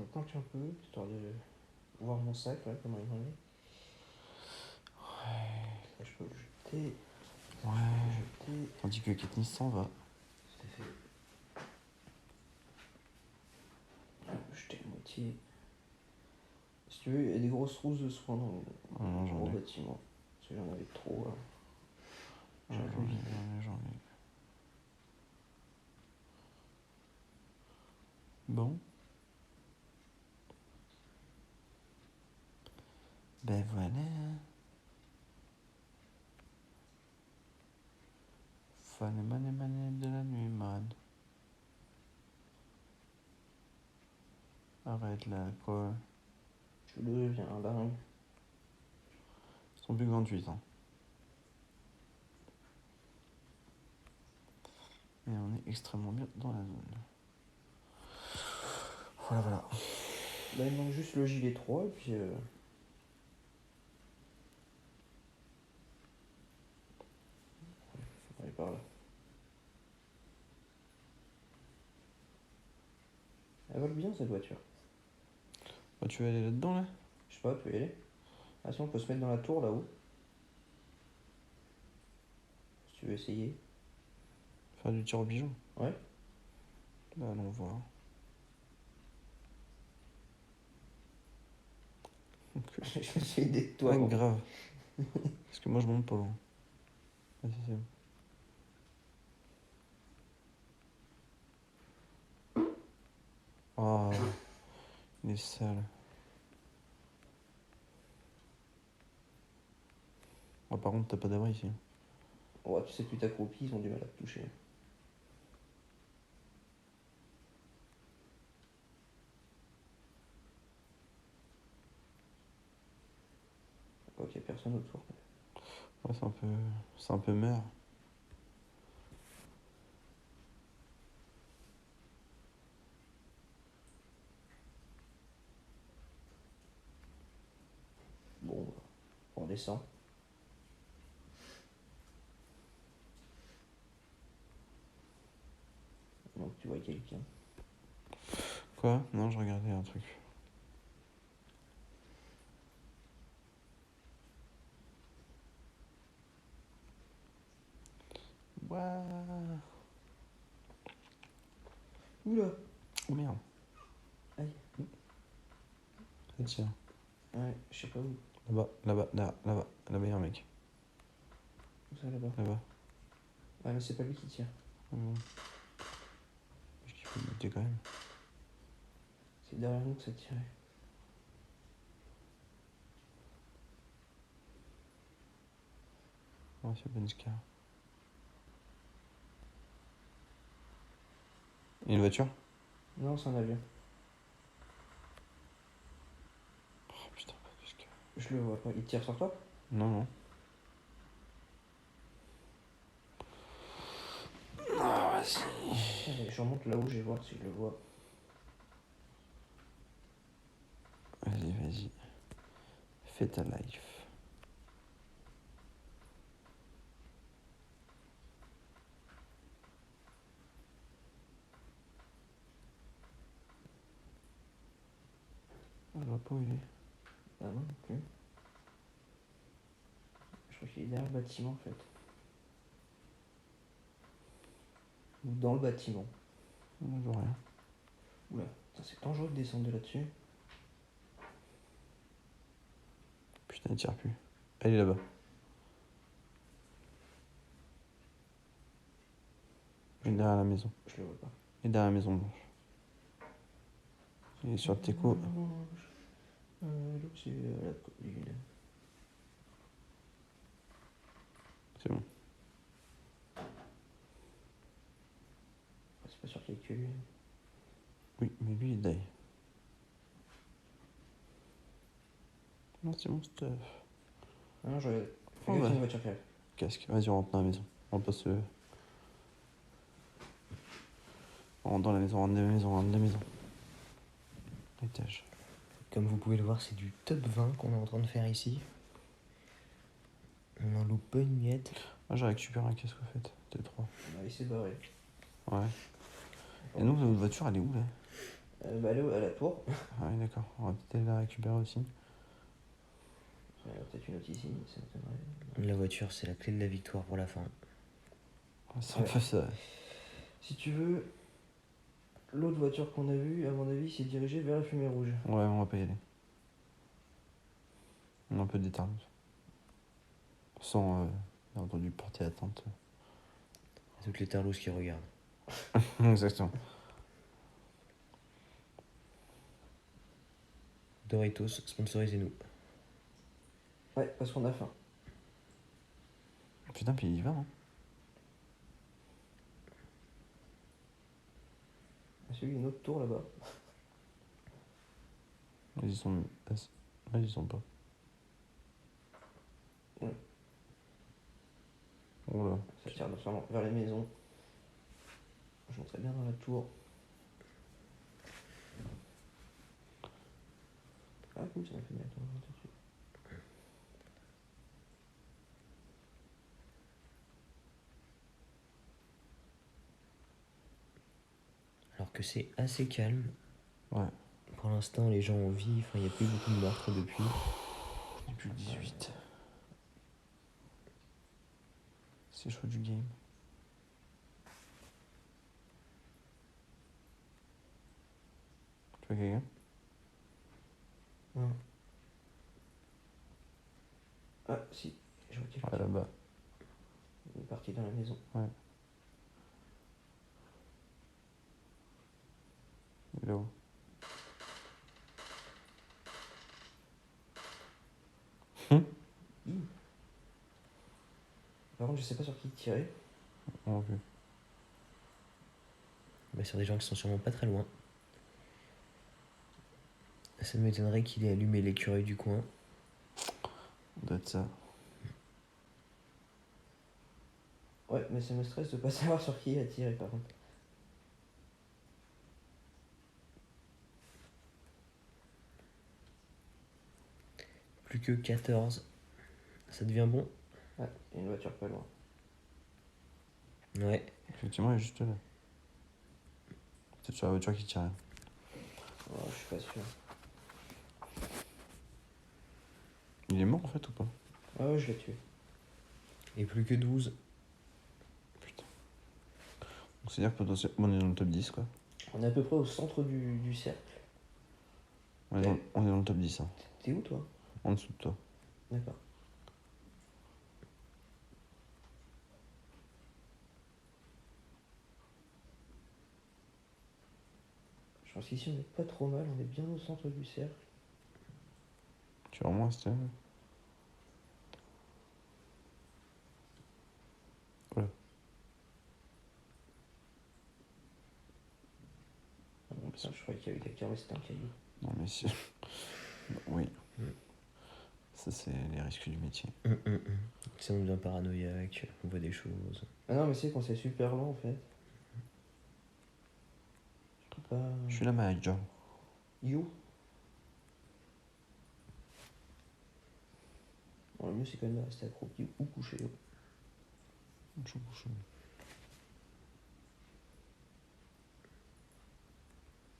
le planque un peu, histoire de voir mon sac, là, comment il en est. Ouais. Là, je peux le jeter. Ouais. Jeter. Tandis que Katniss s'en va. Tout à fait. Je peux jeter la moitié. Si tu veux, il y a des grosses trousses de soins dans Non, le j'en gros ai. bâtiment. Parce que j'en avais trop, là. J'ai un peu J'en vidé. ai. Bon. Ben voilà. Mané de la nuit, man. Arrête l'alcool. Je deviens un dingue. Ils sont plus que 28 ans. Et on est extrêmement bien dans la zone. Voilà. Là, il manque juste le gilet 3 et puis. Faut aller par là. Elle vole bien cette voiture. Bah, tu veux aller là-dedans, là? Je sais pas, tu peux y aller. Ah, si on peut se mettre dans la tour là-haut. Si tu veux essayer. Faire du tir au pigeon? Ouais. Bah, allons voir. J'essaie d'être toi. Ouais, bon. grave. Parce que moi, je monte pas loin. Vas-y, c'est bon. Oh, il est sale. Oh, par contre, t'as pas d'abri ici. Ouais, tu sais, tu t'accroupis, ils ont du mal à te toucher. Ok, qu'il y a personne autour. Ouais, c'est un peu meur. Bon, on descend. Donc tu vois quelqu'un. Quoi? Non, je regardais un truc. Waouh. Oula. Oh merde. Aïe. Ça tire. Ouais, je sais pas où. Là-bas, il y a un mec. Où ça là-bas? Là-bas. Ouais, mais c'est pas lui qui tire. Bon. Je kiffe le buter quand même. C'est derrière nous que ça tirait. Ouais, c'est Benska. Il y a une voiture? Non, c'est un avion. Oh putain, pas Benska. Je le vois pas. Il tire sur toi? Non. Ah, vas-y. Allez, je remonte là-haut, je vais voir si je le vois. Vas-y. Fais ta life. Je vois pas où il est. Ah non, plus. Je crois qu'il est derrière le bâtiment en fait. Ou dans le bâtiment. Je vois rien. Oula, putain, c'est dangereux de descendre de là-dessus. Putain, il tire plus. Elle est là-bas. Il est derrière la maison. Je le vois pas. Il est derrière la maison blanche. Il est sur le teco. Donc c'est la colline. C'est bon. C'est pas sûr qu'il y ait que lui. Oui, mais lui, il die. Non, c'est mon stuff. Ah non, je. Fais Oh, gaffe, il y a ouais. une voiture qui arrive. Casque. Vas-y, on rentre dans la maison. On passe le. On rentre dans la maison, on rentre dans la maison. Étage. Comme vous pouvez le voir, c'est du top 20 qu'on est en train de faire ici. On en loupe pas une miette. Ah, j'ai récupéré un casque au fait. T3. On va essayer de barrer. Ouais. Et nous, notre voiture, elle est où là? Bah, elle est à la tour. Ah oui, d'accord. On va peut-être aller la récupérer aussi. Il y en a peut-être une autre ici, ça m'étonnerait. La voiture, c'est la clé de la victoire pour la fin. C'est un Ouais. peu ça. Si tu veux, l'autre voiture qu'on a vue, à mon avis, s'est dirigée vers la fumée rouge. Ouais, on va pas y aller. On a un peu d'éternel. Sans, bien entendu, porter attente. À toutes les tarlos qui regardent. Exactement. Doritos, sponsorisez-nous. Ouais, parce qu'on a faim. Putain, puis il y va, hein. Celui, une autre tour là-bas. Ils y sont. Ouais, ils y sont pas. Ouais. Oh là. Ça tire vraiment vers les maisons. Je monterai bien dans la tour. Ah cool, ça m'a fait bien. Attends, je monte dessus. Alors que c'est assez calme. Ouais. Pour l'instant, les gens vivent. Enfin, il n'y a plus beaucoup de meurtres depuis. Depuis le 18. C'est chaud du game. Tu vois quelqu'un? Non. Ah si, je vois quelqu'un. Ouais, là-bas. Il est parti dans la maison. Ouais. Il est là-haut. Par contre, je sais pas sur qui tirer. On l'a vu. Bah, sur des gens qui sont sûrement pas très loin. Ça ne m'étonnerait qu'il ait allumé l'écureuil du coin. Ça doit être ça. Ouais, mais ça me stresse de pas savoir sur qui il a tiré par contre. Plus que 14. Ça devient bon. Ah, il y a une voiture pas loin. Ouais. Effectivement, il est juste là. C'est sur la voiture qui tire. Oh, je suis pas sûr. Il est mort en fait ou pas? Ah ouais, je l'ai tué. Et plus que 12. Putain. Donc c'est-à-dire que potentiellement on est dans le top 10 quoi. On est à peu près au centre du cercle. On est dans le top 10 hein. T'es où toi? En dessous de toi. D'accord. Je pense qu'ici on est pas trop mal, on est bien au centre du cercle. Tu es vraiment resté là? Voilà. Ah bon, putain, je croyais qu'il y avait quelqu'un, mais c'était un caillou. Non mais si. Oui. Ça c'est les risques du métier. Tu sais, on devient paranoïaque, on voit des choses. Ah non, mais c'est quand c'est super lent en fait. Je peux pas. Je suis là manager. You. Bon, le mieux c'est quand même de rester accroupi ou couché. Je suis couché.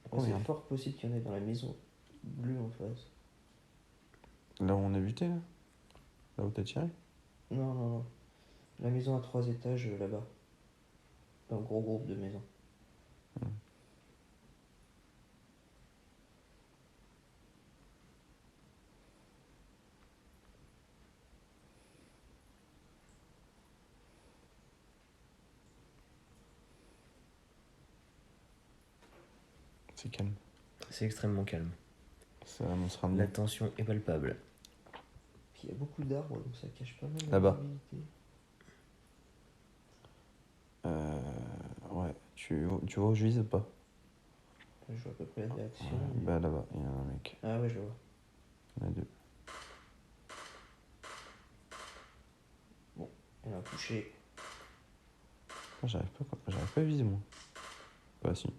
Après, Oh, c'est merde. fort possible qu'il y en ait dans la maison bleue en face. Là où on a buté là? Là où t'as tiré? Non, non, non. La maison à 3 étages là-bas. Un gros groupe de maisons. C'est calme. C'est extrêmement calme. Ça annoncera de La tension est palpable. Puis il y a beaucoup d'arbres donc ça cache pas mal la Là-bas. visibilité. Ouais. Tu vois où je vise ou pas? Je vois à peu près la direction. Ouais, mais- bah là-bas, il y en a un mec. Ah ouais, je le vois. Il y en a deux. Il y en a un touché. Ah, j'arrive pas à viser moi. Bah si.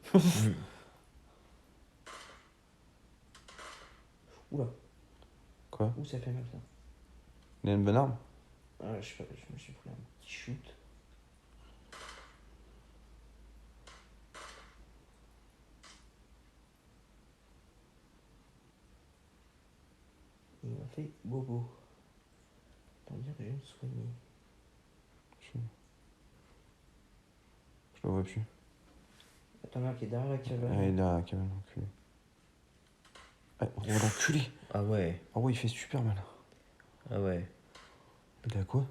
Oula, Quoi? ouh ça fait mal ça. Il a une bonne arme? Ah, je sais pas, je me suis pris un petit shoot. santé, Bobo. Tant dire que j'ai une soignée. Je le vois plus. T'en as un qui est derrière la cabane. Ah, il est derrière la cabane, enculé. Ah, on va l'enculer. Ah ouais. Ah ouais, il fait super mal. Ah ouais. Il a quoi?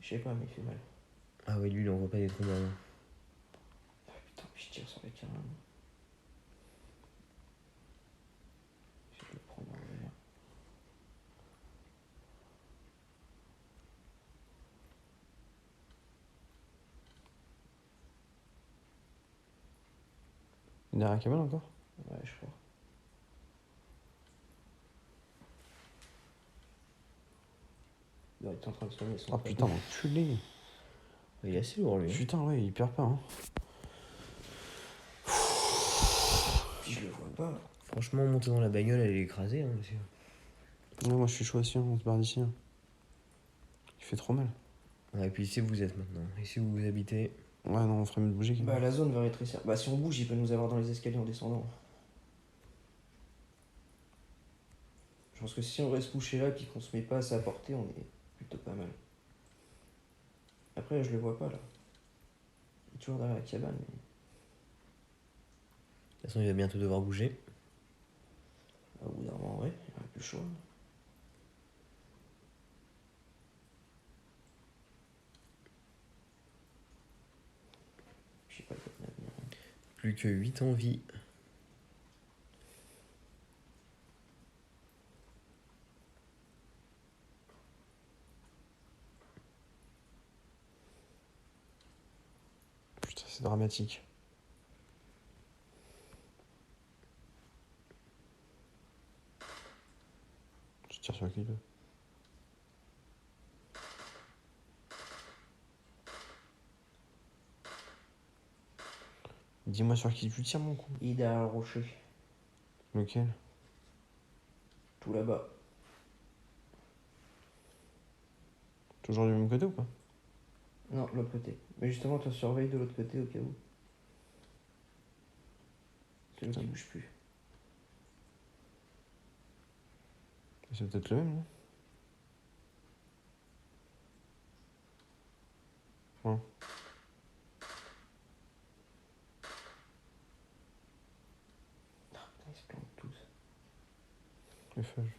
Je sais pas, mais il fait mal. Ah ouais, lui, il envoie pas des trous mal. Ah putain, mais je tire sur la cabane. Je vais le prendre en vert. Il est derrière la cabane encore? Ouais, je crois. Il est en train de soigner son Ah pote. putain, l'enculé. Il est assez lourd, lui. Hein. Putain, ouais, il perd pas, hein. Puis je le vois pas. Franchement, monter dans la bagnole, elle est écrasée, hein, monsieur. Ouais, moi je suis chaud aussi, hein, on se barre d'ici. Hein. Il fait trop mal. Ouais, et puis ici, vous êtes maintenant. Ici où vous habitez. Ouais, non, on ferait mieux de bouger. Bah, la zone va rétrécir. Bah, si on bouge, il peut nous avoir dans les escaliers en descendant. Je pense que si on reste couché là et qu'on se met pas à sa portée, on est plutôt pas mal. Après, je le vois pas là. Il est toujours derrière la cabane. Mais... De toute façon, il va bientôt devoir bouger. au bout d'un moment, ouais, il aurait plus chaud. Je sais pas quoi l'avenir. Plus que 8 en vie. Putain, c'est dramatique. Je tire sur qui là? Dis-moi sur qui tu tires, mon con. Il est derrière le rocher, Lequel? tout là-bas. Toujours du même côté ou pas? Non, l'autre côté. Mais justement, toi surveille de l'autre côté au cas où. Celui qui bouge plus. C'est peut-être le même, non? Ouais. Ah, putain, ils se plantent tous. Les phages.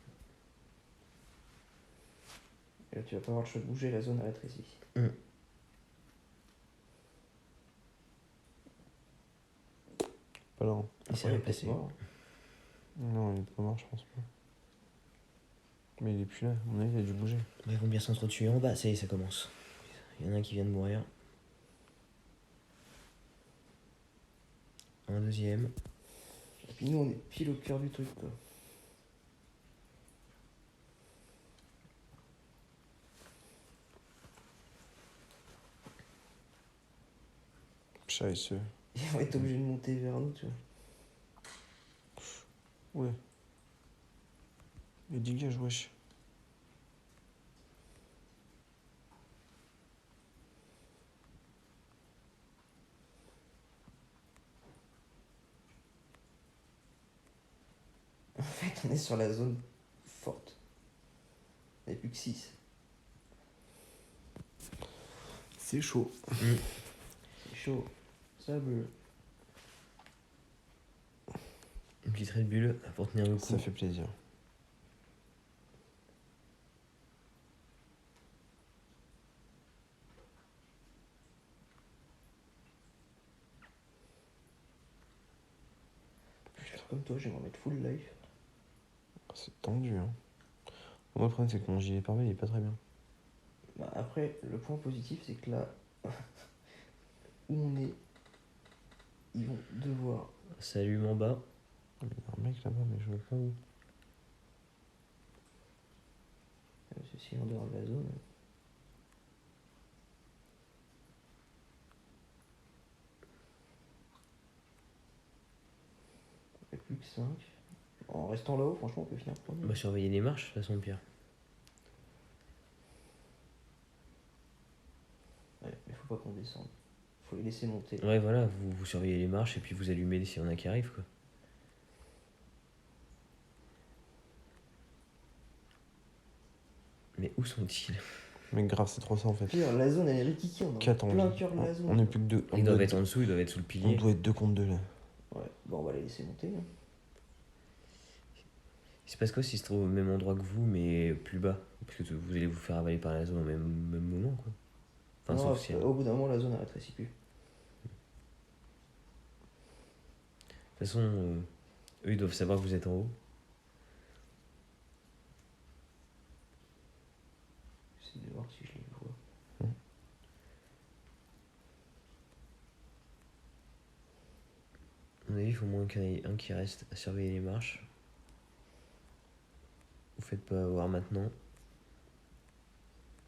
Et là, tu vas pas avoir le choix de bouger, la zone rétrécit. Pas là. Hein. Il s'est Après, il est replacé. peut-être mort. Non, il est pas mort, je pense pas. Mais il est plus là, à mon avis, il a dû bouger. Bah, ils vont bien s'entretuer en bas, ça y est, ça commence. Il y en a un qui vient de mourir. Un deuxième. Et puis nous, on est pile au cœur du truc, quoi. Scheiße. Ils vont être obligés de monter vers nous, tu vois. Ouais. Mais dégage, wesh. En fait, on est sur la zone forte. Il n'y a plus que 6. C'est chaud. C'est chaud. Sable. Une petite Red Bull pour tenir le coup. Ça fait plaisir. Je vais faire comme toi, je vais m'en mettre full life. C'est tendu, hein. Moi, le problème, c'est que mon gilet pare-balles, il est pas très bien. Bah, après, le point positif, c'est que là où on est, ils vont devoir. Salut en bas. Il y a un mec là-bas, mais je vois pas où. Ceci en dehors de la zone. Il n'y a plus que 5. En restant là-haut, franchement, on peut finir premier. On va surveiller les marches, de toute façon, Pierre. Ouais, mais faut pas qu'on descende. Faut les laisser monter. Ouais, voilà, vous surveillez les marches et puis vous allumez s'il y en a qui arrivent, quoi. où sont-ils? Mais grave, c'est trop ça en fait. Pire, la zone elle est rikiki, on est en Qu'attends, plein cœur de la zone. on est plus que deux. Ils doivent être en dessous, ils doivent être sous le On pilier. doit être 2 contre 2 là. Ouais, bon, on va les laisser monter. Hein. Il se passe quoi s'ils se trouvent au même endroit que vous, mais plus bas? Parce que vous allez vous faire avaler par la zone au même moment, quoi. Enfin, Non, sauf si... au bout d'un moment, la zone elle rétrécit plus. De toute façon, eux, ils doivent savoir que vous êtes en haut. J'essaie de voir si je les vois. À mon avis, il faut au moins qu'il y en ait un qui reste à surveiller les marches. Vous faites pas avoir maintenant.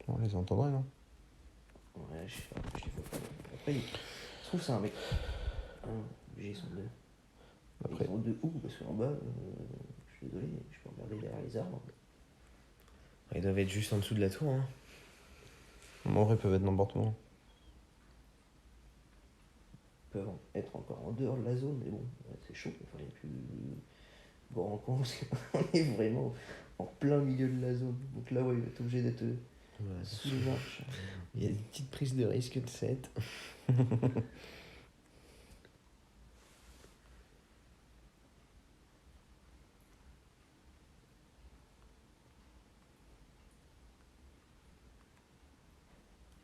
On les entendrait, non? Ouais, je sais pas, je les vois pas. Après, je trouve que c'est un mec. J'ai son deux. Après, Ils sont deux où? Parce qu'en bas, je suis désolé, je peux regarder derrière les arbres. Ils doivent être juste en dessous de la tour, hein. en vrai, ils peuvent être n'importe où. Ils peuvent être encore en dehors de la zone, mais bon, c'est chaud. Enfin, il n'y a plus grand coin parce qu'on est vraiment en plein milieu de la zone. Donc là, ouais, il va être obligé d'être Ouais, sous les marches. il y a une petite prise de risque de 7.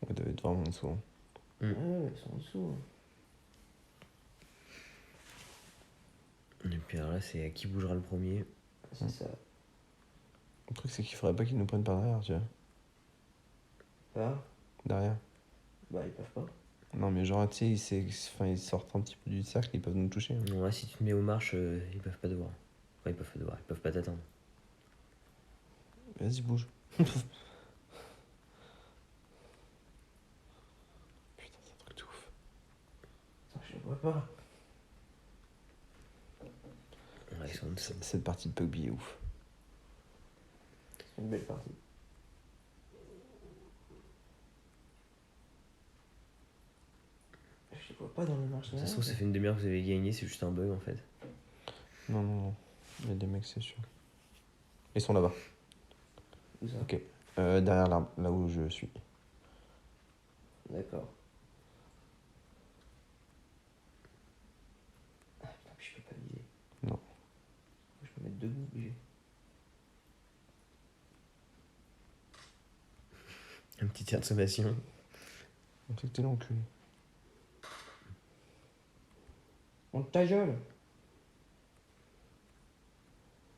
Ils doivent être vraiment en dessous. Hein. Mm. Ouais, ils sont en dessous. Hein. Et puis alors là, c'est qui bougera le premier. C'est ça. Le truc, c'est qu'il faudrait pas qu'ils nous prennent par derrière, tu vois. Pas? Derrière. Bah, ils peuvent pas. Non, mais genre, tu sais, ils sortent un petit peu du cercle, ils peuvent nous toucher. Hein. Non, là, si tu te mets aux marches, ils peuvent pas te voir. Enfin, ils peuvent pas te voir, ils peuvent pas t'attendre. Vas-y, bouge. Putain, c'est un truc de ouf. Attends, je les vois pas. Ouais, ils sont en dessous. Cette partie de Pugby est ouf. C'est une belle partie. Je les vois pas dans les marches. De toute façon, ça fait une demi-heure que vous avez gagné, c'est juste un bug en fait. Non, non, non. Il y a des mecs, c'est sûr. Ils sont là-bas. Où ça? Ok. Derrière l'arbre, là où je suis. D'accord. Ah putain, puis je peux pas viser. Non. Je peux mettre debout, obligé. Un petit tir de sommation. On sait que t'es là, enculé. Monte ta gueule!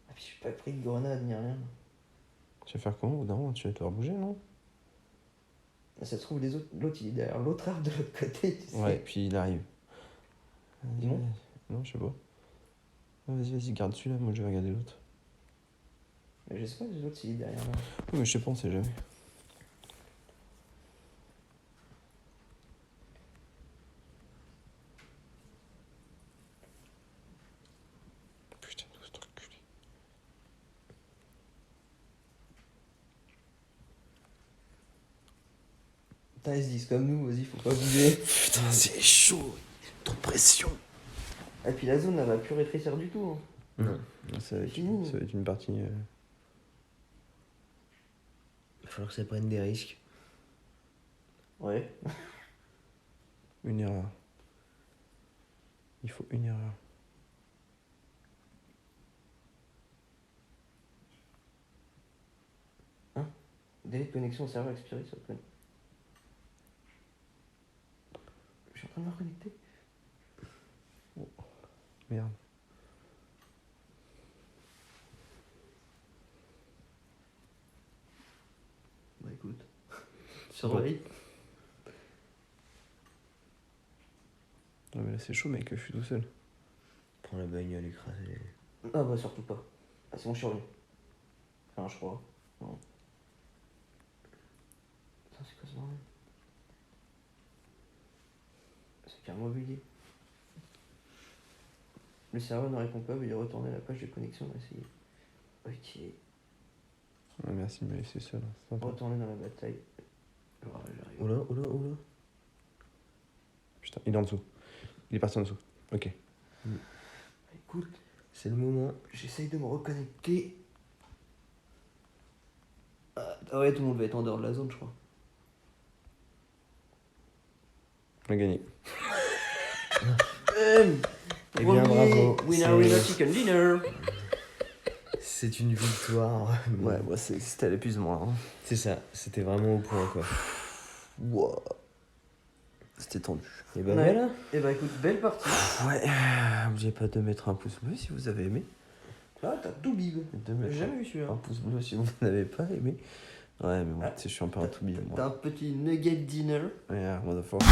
Ah, puis j'ai pas pris de grenade ni rien. Tu vas faire comment au bout d'un moment? Tu vas devoir bouger, non? Ah, ça se trouve, l'autre il est derrière l'autre arbre de l'autre côté, tu sais. Ouais, puis il arrive. Il monte? Non, je sais pas. Ah, vas-y, vas-y, garde celui-là, moi je vais regarder l'autre. Mais je sais pas si l'autre il est derrière là. Oui, mais je sais pas, on sait jamais. Putain, d'où cet enculé. Putain, ils se disent comme nous, vas-y, faut pas bouger. Putain, c'est chaud. Trop de pression. Et puis la zone, elle va plus rétrécir du tout. Hein. Non. Ça va être, Fini. ça va être une partie. Il va falloir que ça prenne des risques. Ouais. Une erreur. Il faut une erreur. Délai de connexion au serveur expiré, ça peut. Je suis en train de me reconnecter. Merde. Bah écoute. Surveille. Non, mais là c'est chaud, mec, je suis tout seul. Prends la bagnole écrasée. Ah bah surtout pas. Ah c'est bon, je suis revenu. Enfin, je crois. Non. Putain, c'est quoi ce bordel? C'est carrément bugué. Le serveur ne répond pas, veuillez retourner à la page de connexion et essayer. Ok. Ouais, merci de me laisser seul. Hein, c'est sympa. Retourner dans la bataille. Voilà, j'arrive. Oula, oula, oula. Putain, il est en dessous. Il est parti en dessous. Ok. Écoute, C'est le moment. j'essaye de me reconnecter. Ah ouais, tout le monde va être en dehors de la zone, je crois. On a gagné. Eh bien, bravo. Winner, C'est- winner, chicken dinner. C'est une victoire. Ouais, moi c'était à l'épuisement. Hein. C'est ça, c'était vraiment au point quoi. Wow. C'était tendu. Et ben Ouais. voilà. Et bah écoute, belle partie. Ouais, n'oubliez pas de mettre un pouce bleu si vous avez aimé. Ah, t'as tout bib. De mettre J'ai jamais vu celui-là. un pouce bleu si vous n'avez pas aimé. Ouais, mais moi, Ah. tu sais, je suis un peu un toubib, T'as moi. un petit nugget dinner. Yeah, motherfucker.